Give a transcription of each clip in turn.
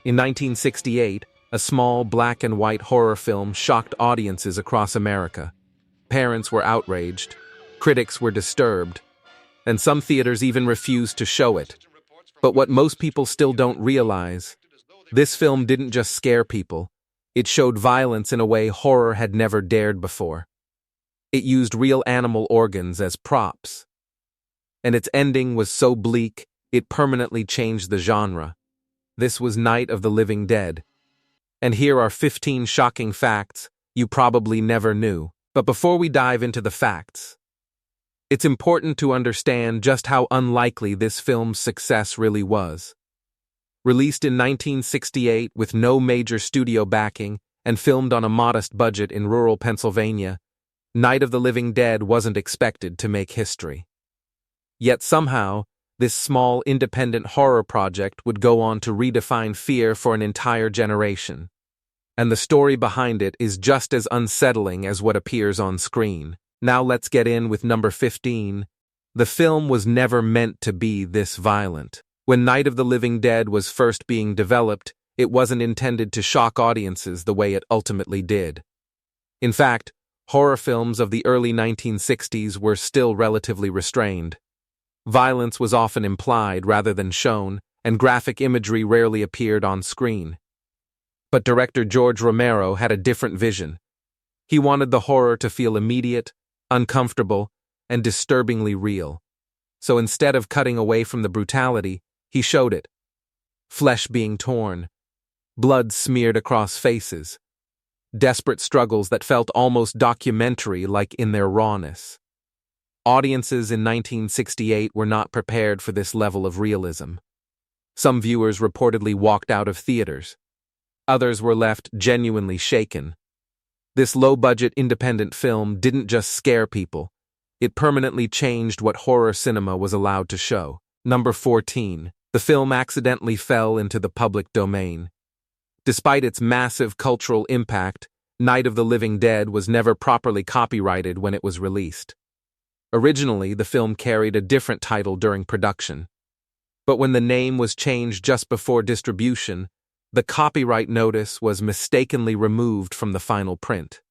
In 1968, a small black and white horror film shocked audiences across America. Parents were outraged, critics were disturbed, and some theaters even refused to show it. But what most people still don't realize, this film didn't just scare people, it showed violence in a way horror had never dared before. It used real animal organs as props. And its ending was so bleak, it permanently changed the genre. This was Night of the Living Dead. And here are 15 shocking facts you probably never knew. But before we dive into the facts, it's important to understand just how unlikely this film's success really was. Released in 1968 with no major studio backing and filmed on a modest budget in rural Pennsylvania, Night of the Living Dead wasn't expected to make history. Yet somehow, this small independent horror project would go on to redefine fear for an entire generation. And the story behind it is just as unsettling as what appears on screen. Now let's get in with number 15. The film was never meant to be this violent. When Night of the Living Dead was first being developed, it wasn't intended to shock audiences the way it ultimately did. In fact, horror films of the early 1960s were still relatively restrained. Violence was often implied rather than shown, and graphic imagery rarely appeared on screen. But director George Romero had a different vision. He wanted the horror to feel immediate, uncomfortable, and disturbingly real. So instead of cutting away from the brutality, he showed it. Flesh being torn, blood smeared across faces, desperate struggles that felt almost documentary-like in their rawness. Audiences in 1968 were not prepared for this level of realism. Some viewers reportedly walked out of theaters. Others were left genuinely shaken. This low-budget independent film didn't just scare people, it permanently changed what horror cinema was allowed to show. Number 14. The film accidentally fell into the public domain. Despite its massive cultural impact, Night of the Living Dead was never properly copyrighted when it was released. Originally, the film carried a different title during production. But when the name was changed just before distribution, the copyright notice was mistakenly removed from the final print.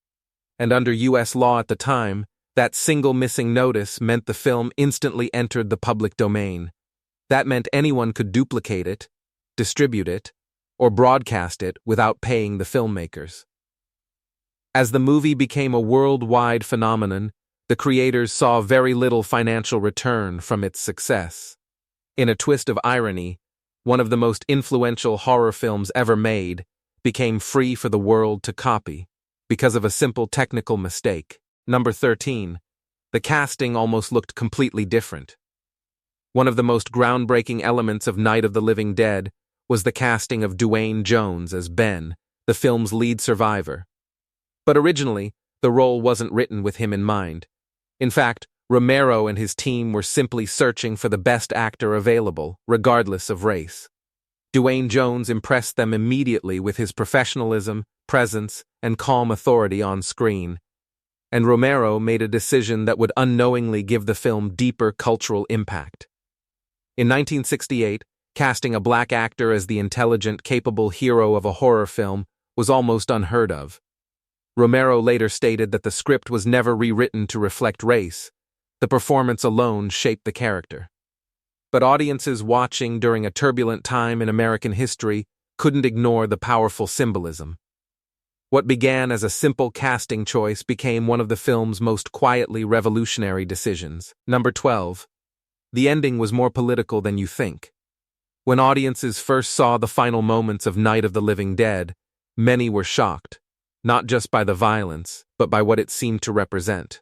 And under U.S. law at the time, that single missing notice meant the film instantly entered the public domain. That meant anyone could duplicate it, distribute it, or broadcast it without paying the filmmakers. As the movie became a worldwide phenomenon, the creators saw very little financial return from its success. In a twist of irony, one of the most influential horror films ever made became free for the world to copy because of a simple technical mistake. Number 13. The casting almost looked completely different. One of the most groundbreaking elements of Night of the Living Dead was the casting of Duane Jones as Ben, the film's lead survivor. But originally, the role wasn't written with him in mind. In fact, Romero and his team were simply searching for the best actor available, regardless of race. Duane Jones impressed them immediately with his professionalism, presence, and calm authority on screen. And Romero made a decision that would unknowingly give the film deeper cultural impact. In 1968, casting a black actor as the intelligent, capable hero of a horror film was almost unheard of. Romero later stated that the script was never rewritten to reflect race. The performance alone shaped the character. But audiences watching during a turbulent time in American history couldn't ignore the powerful symbolism. What began as a simple casting choice became one of the film's most quietly revolutionary decisions. Number 12. The ending was more political than you think. When audiences first saw the final moments of Night of the Living Dead, many were shocked, not just by the violence, but by what it seemed to represent.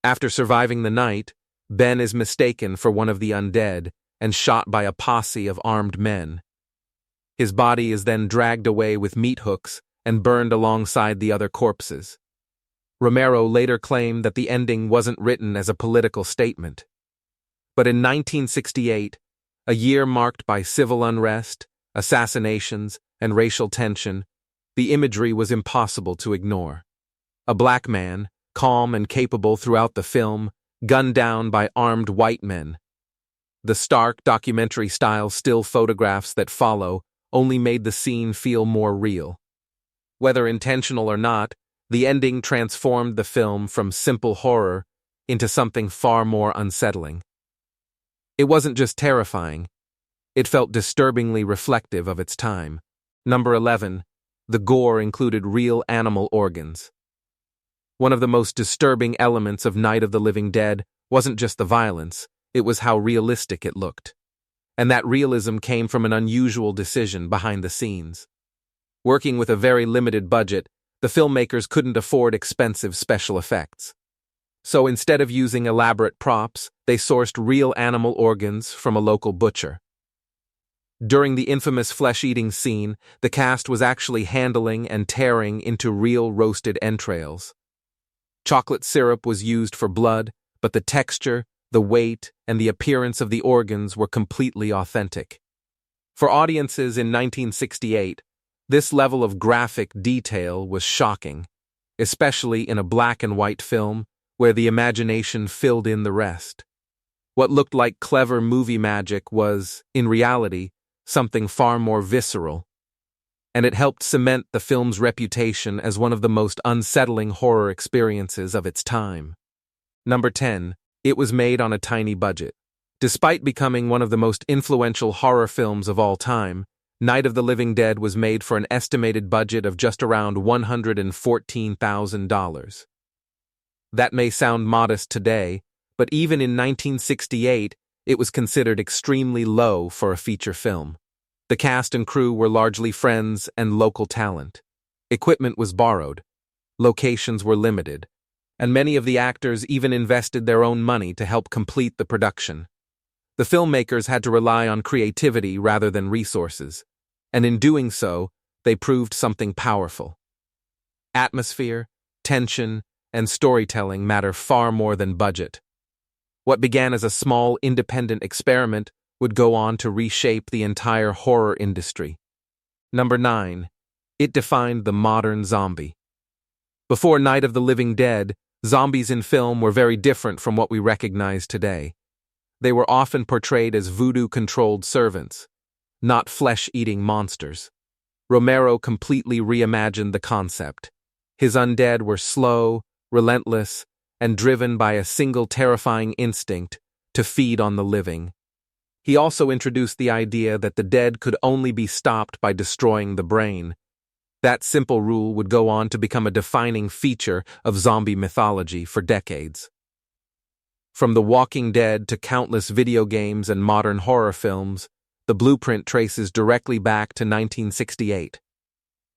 After surviving the night, Ben is mistaken for one of the undead and shot by a posse of armed men. His body is then dragged away with meat hooks and burned alongside the other corpses. Romero later claimed that the ending wasn't written as a political statement. But in 1968, a year marked by civil unrest, assassinations, and racial tension, the imagery was impossible to ignore. A black man, calm and capable throughout the film, gunned down by armed white men. The stark documentary-style still photographs that follow only made the scene feel more real. Whether intentional or not, the ending transformed the film from simple horror into something far more unsettling. It wasn't just terrifying, it felt disturbingly reflective of its time. Number 11. The gore included real animal organs. One of the most disturbing elements of Night of the Living Dead wasn't just the violence, it was how realistic it looked. And that realism came from an unusual decision behind the scenes. Working with a very limited budget, the filmmakers couldn't afford expensive special effects. So instead of using elaborate props, they sourced real animal organs from a local butcher. During the infamous flesh-eating scene, the cast was actually handling and tearing into real roasted entrails. Chocolate syrup was used for blood, but the texture, the weight, and the appearance of the organs were completely authentic. For audiences in 1968, this level of graphic detail was shocking, especially in a black and white film where the imagination filled in the rest. What looked like clever movie magic was, in reality, something far more visceral, and it helped cement the film's reputation as one of the most unsettling horror experiences of its time. Number 10. It was made on a tiny budget. Despite becoming one of the most influential horror films of all time, Night of the Living Dead was made for an estimated budget of just around $114,000. That may sound modest today, but even in 1968, it was considered extremely low for a feature film. The cast and crew were largely friends and local talent. Equipment was borrowed. Locations were limited. And many of the actors even invested their own money to help complete the production. The filmmakers had to rely on creativity rather than resources, and in doing so, they proved something powerful. Atmosphere, tension, and storytelling matter far more than budget. What began as a small independent experiment would go on to reshape the entire horror industry. Number 9. It defined the modern zombie. Before Night of the Living Dead, zombies in film were very different from what we recognize today. They were often portrayed as voodoo-controlled servants, not flesh-eating monsters. Romero completely reimagined the concept. His undead were slow, relentless, and driven by a single terrifying instinct to feed on the living. He also introduced the idea that the dead could only be stopped by destroying the brain. That simple rule would go on to become a defining feature of zombie mythology for decades. From The Walking Dead to countless video games and modern horror films, the blueprint traces directly back to 1968.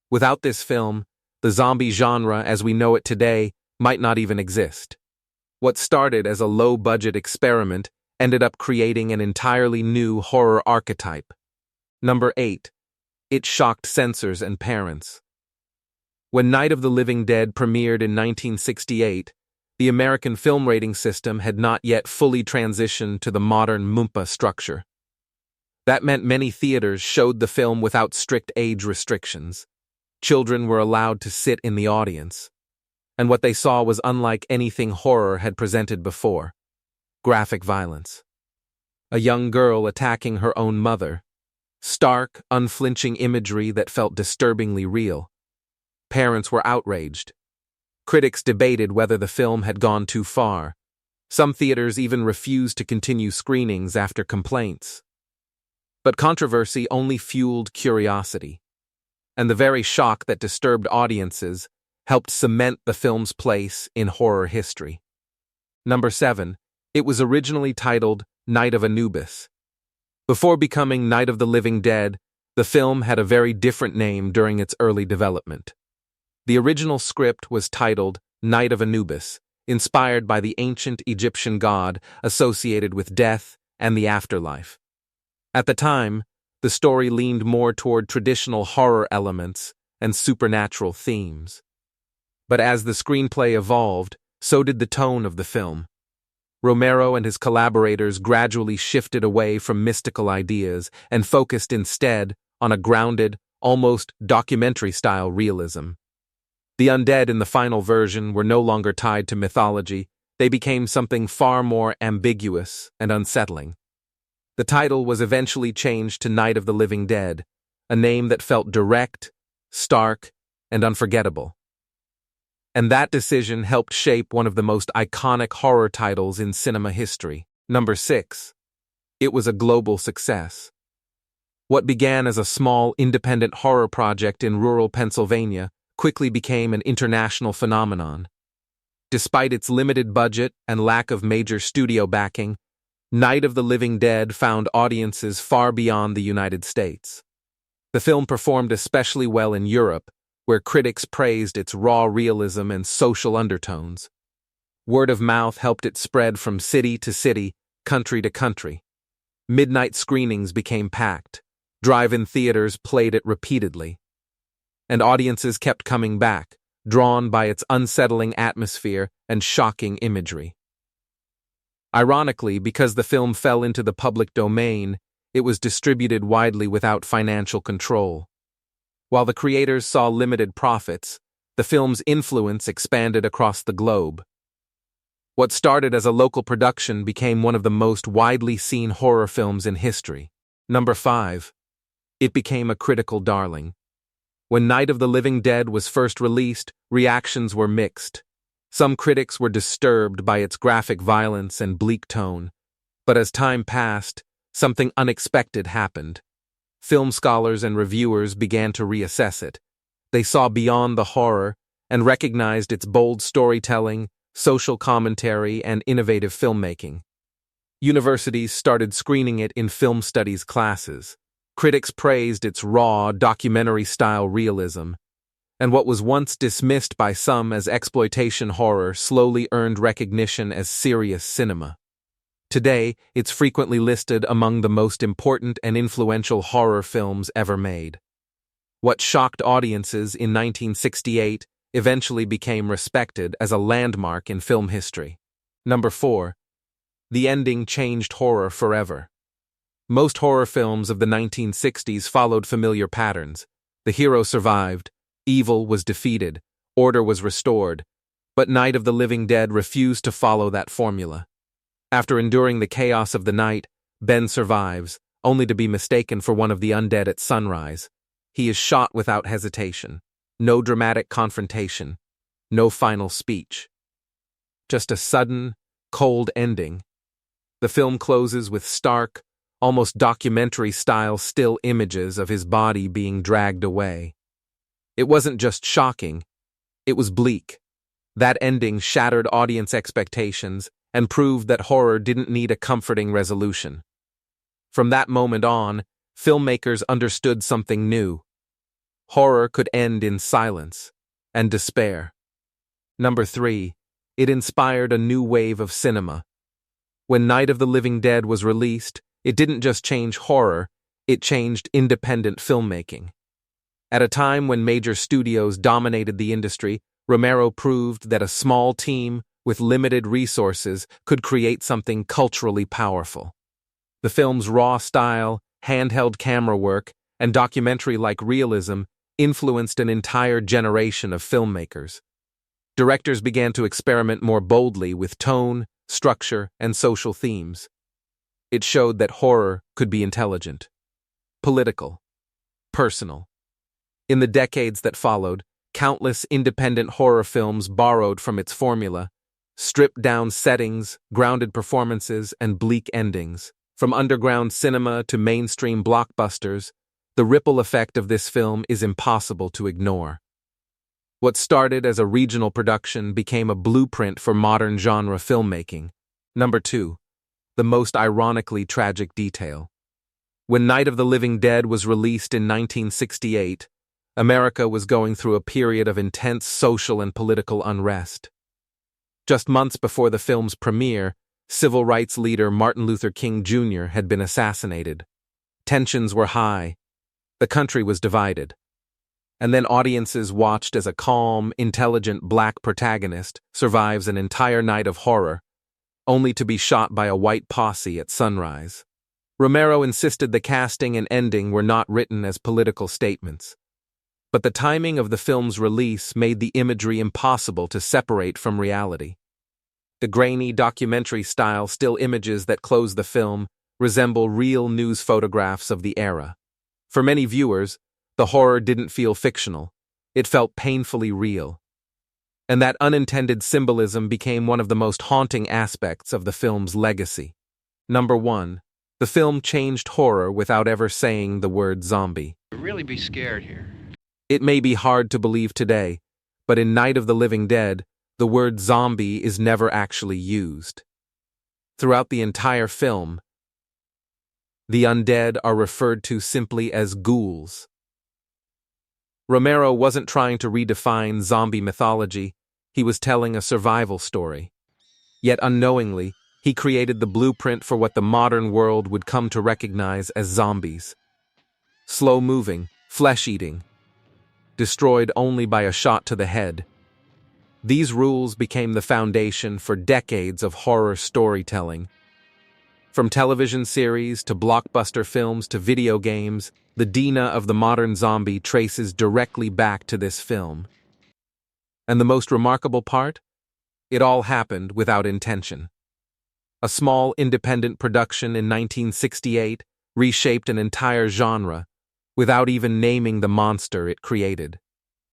Without this film, the zombie genre as we know it today might not even exist. What started as a low-budget experiment ended up creating an entirely new horror archetype. Number 8. It shocked censors and parents. When Night of the Living Dead premiered in 1968, the American film rating system had not yet fully transitioned to the modern MUMPA structure. That meant many theaters showed the film without strict age restrictions. Children were allowed to sit in the audience. And what they saw was unlike anything horror had presented before. Graphic violence. A young girl attacking her own mother. Stark, unflinching imagery that felt disturbingly real. Parents were outraged. Critics debated whether the film had gone too far. Some theaters even refused to continue screenings after complaints. But controversy only fueled curiosity. And the very shock that disturbed audiences helped cement the film's place in horror history. Number 7. It was originally titled Night of Anubis. Before becoming Night of the Living Dead, the film had a very different name during its early development. The original script was titled Night of Anubis, inspired by the ancient Egyptian god associated with death and the afterlife. At the time, the story leaned more toward traditional horror elements and supernatural themes. But as the screenplay evolved, so did the tone of the film. Romero and his collaborators gradually shifted away from mystical ideas and focused instead on a grounded, almost documentary-style realism. The undead in the final version were no longer tied to mythology, they became something far more ambiguous and unsettling. The title was eventually changed to Night of the Living Dead, a name that felt direct, stark, and unforgettable. And that decision helped shape one of the most iconic horror titles in cinema history. Number 6. It was a global success. What began as a small, independent horror project in rural Pennsylvania quickly became an international phenomenon. Despite its limited budget and lack of major studio backing, Night of the Living Dead found audiences far beyond the United States. The film performed especially well in Europe, where critics praised its raw realism and social undertones. Word of mouth helped it spread from city to city, country to country. Midnight screenings became packed. Drive-in theaters played it repeatedly. And audiences kept coming back, drawn by its unsettling atmosphere and shocking imagery. Ironically, because the film fell into the public domain, it was distributed widely without financial control. While the creators saw limited profits, the film's influence expanded across the globe. What started as a local production became one of the most widely seen horror films in history. Number 5. It became a critical darling. When Night of the Living Dead was first released, reactions were mixed. Some critics were disturbed by its graphic violence and bleak tone, but as time passed, something unexpected happened. Film scholars and reviewers began to reassess it. They saw beyond the horror and recognized its bold storytelling, social commentary, and innovative filmmaking. Universities started screening it in film studies classes. Critics praised its raw, documentary-style realism, and what was once dismissed by some as exploitation horror slowly earned recognition as serious cinema. Today, it's frequently listed among the most important and influential horror films ever made. What shocked audiences in 1968 eventually became respected as a landmark in film history. Number 4. The ending changed horror forever. Most horror films of the 1960s followed familiar patterns. The hero survived, evil was defeated, order was restored, but Night of the Living Dead refused to follow that formula. After enduring the chaos of the night, Ben survives, only to be mistaken for one of the undead at sunrise. He is shot without hesitation. No dramatic confrontation. No final speech. Just a sudden, cold ending. The film closes with stark, almost documentary-style still images of his body being dragged away. It wasn't just shocking, it was bleak. That ending shattered audience expectations and proved that horror didn't need a comforting resolution. From that moment on, filmmakers understood something new. Horror could end in silence and despair. Number 3. It inspired a new wave of cinema. When Night of the Living Dead was released, it didn't just change horror, it changed independent filmmaking. At a time when major studios dominated the industry, Romero proved that a small team with limited resources could create something culturally powerful. The film's raw style, handheld camera work, and documentary-like realism influenced an entire generation of filmmakers. Directors began to experiment more boldly with tone, structure, and social themes. It showed that horror could be intelligent, political, personal. In the decades that followed, countless independent horror films borrowed from its formula, stripped-down settings, grounded performances, and bleak endings. From underground cinema to mainstream blockbusters, the ripple effect of this film is impossible to ignore. What started as a regional production became a blueprint for modern genre filmmaking. Number 2. The most ironically tragic detail. When Night of the Living Dead was released in 1968, America was going through a period of intense social and political unrest. Just months before the film's premiere, civil rights leader Martin Luther King Jr. had been assassinated. Tensions were high. The country was divided. And then audiences watched as a calm, intelligent black protagonist survives an entire night of horror, only to be shot by a white posse at sunrise. Romero insisted the casting and ending were not written as political statements. But the timing of the film's release made the imagery impossible to separate from reality. The grainy documentary-style still images that close the film resemble real news photographs of the era. For many viewers, the horror didn't feel fictional. It felt painfully real. And that unintended symbolism became one of the most haunting aspects of the film's legacy. Number 1. The film changed horror without ever saying the word zombie. Really be scared here. It may be hard to believe today, but in Night of the Living Dead, the word zombie is never actually used. Throughout the entire film, the undead are referred to simply as ghouls. Romero wasn't trying to redefine zombie mythology, he was telling a survival story. Yet unknowingly, he created the blueprint for what the modern world would come to recognize as zombies. Slow-moving, flesh-eating, destroyed only by a shot to the head. These rules became the foundation for decades of horror storytelling. From television series to blockbuster films to video games, the DNA of the modern zombie traces directly back to this film. And the most remarkable part? It all happened without intention. A small independent production in 1968 reshaped an entire genre without even naming the monster it created.